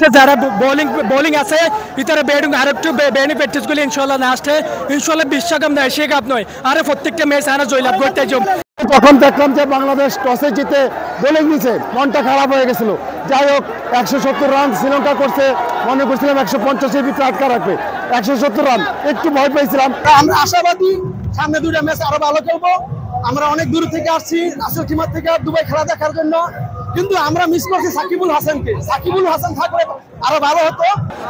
আসছে যারা বোলিং আছে ইতারা ব্যাটিং আরেকটু বেনিফিটসগুলি ইনশাল্লাহ না আসছে ইনশাল্লাহ বিশ্বকাপ নয় এশিয়া কাপ নয় আরে প্রত্যেকটা ম্যাচ আনা জয়লাভ করতে যাম। প্রথম দেখলাম যে বাংলাদেশ টসে জিতে বোলিং নিছে, মনটা খারাপ হয়ে গেছিল। যাই হোক 170 রান শ্রীলঙ্কা করছে, মনে করছিলাম 150-এর ভিতরে আটকা রাখবে, 170 রান একটু ভয় পেয়েছিলাম। আমরা আশাবাদী সামনে দুইটা ম্যাচ আরো ভালো খেলবো। আমরা অনেক দূর থেকে আসছি রাসেল টিমার থেকে দুবাই খেলা দেখার জন্য, কিন্তু আমরা মিস করছি সাকিবুল হাসানকে। সাকিবুল হাসান থাকলে আরো ভালো হতো।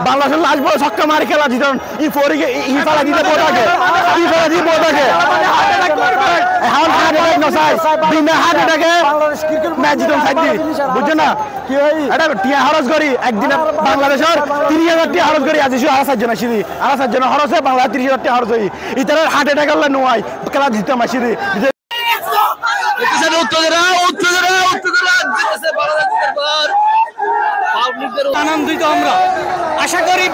বাংলাদেশের লাস্ট বল ছক্কা মারি খেলা জিতন ই ফরিকে ই ফেলা দিতে পড়াকে ই ফেলা দিয়ে পড়াকে এখন হার্ট অ্যাটাক নসাই বিনা হার্ট অ্যাটাকে ম্যাচ জিতন সাইদি বুঝছো না কি ভাই এটা টিয়া খরচ করি একদিন বাংলাদেশের 30,000 টাকা খরচ করি আজি আড়াই জন আসি আড়াই জন খরচে বাংলা 30,000 টাকা খরচ হই ইতার হার্ট অ্যাটাক হলে নয় খেলা জিততাম আসি আনন্দিত আমরা। আশা করি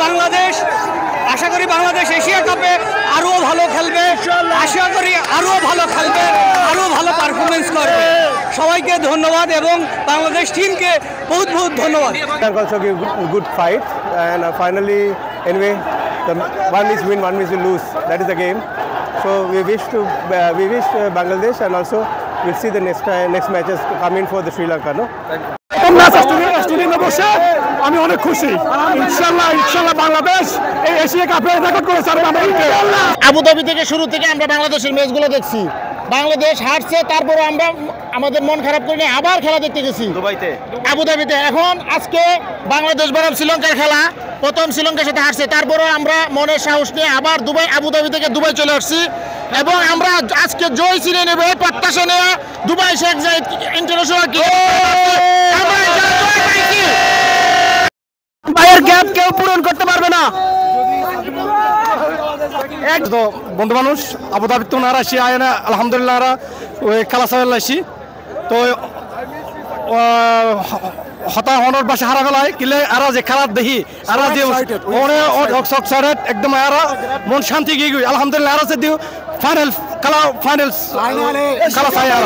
বাংলাদেশ এশিয়া কাপে আরো ভালো খেলবে, আশা করি আরো ভালো খেলবে, আরো ভালো পারফরমেন্স করবে। সবাইকে ধন্যবাদ এবং বাংলাদেশ টিমকে বহুত বহুত ধন্যবাদ। Also give good fight and finally anyway the one is win, one is lose. That is the game. So we wish Bangladesh and also we'll see the next matches coming for the Sri Lanka. No. আমি অনেক খুশি। ইনশাল্লাহ বাংলাদেশ এই Asia কাপে record করেছে। Abu Dhabi থেকে শুরু থেকে আমরা বাংলাদেশের ম্যাচগুলো দেখছি, বাংলাদেশ হারছে, তারপরে আমরা আমাদের মন খারাপ করে আবার খেলা দেখতে গেছি আবুধাবিতে। এখন আজকে বাংলাদেশ বনাম শ্রীলঙ্কার খেলা, প্রথম শ্রীলঙ্কার সাথে হারছে, তারপরে আমরা মনের সাহস নিয়ে আবার আবুধাবি থেকে দুবাই চলে আসছি এবং আমরা আজকে জয় ছিনে নেব প্রত্যাশা নিয়ে দুবাই শেখ জায়েদ ইন্টারন্যাশনাল ভাইয়ের গ্যাপ কেউ পূরণ করতে পারবে না। বন্ধু মানুষ আবুধাবি তো না আসি আয় না আলহামদুলিল্লাহ ওই খেলা চাল আসি তো হতা হনর বাসে হারা গেলায় কিলে আর যে খেলা দেখি আর যে একদম আর মন শান্তি গিয়ে গই আলহামদুলিল্লাহ আর দিও ফাইনাল খেলা খেলা চাই আর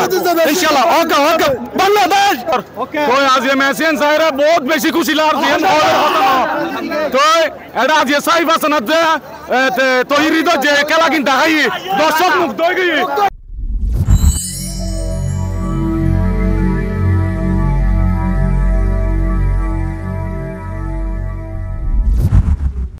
ইনশাআল্লাহ ওকে বাংলাদেশ তো আজ এই ম্যাচে সাইরা বহুত বেশি খুশি লাগছে তো এটা আজ সাইফ আছে না যে তৈরি তো যে খেলা কিন্তু দেখাই দর্শক মুখ দই গই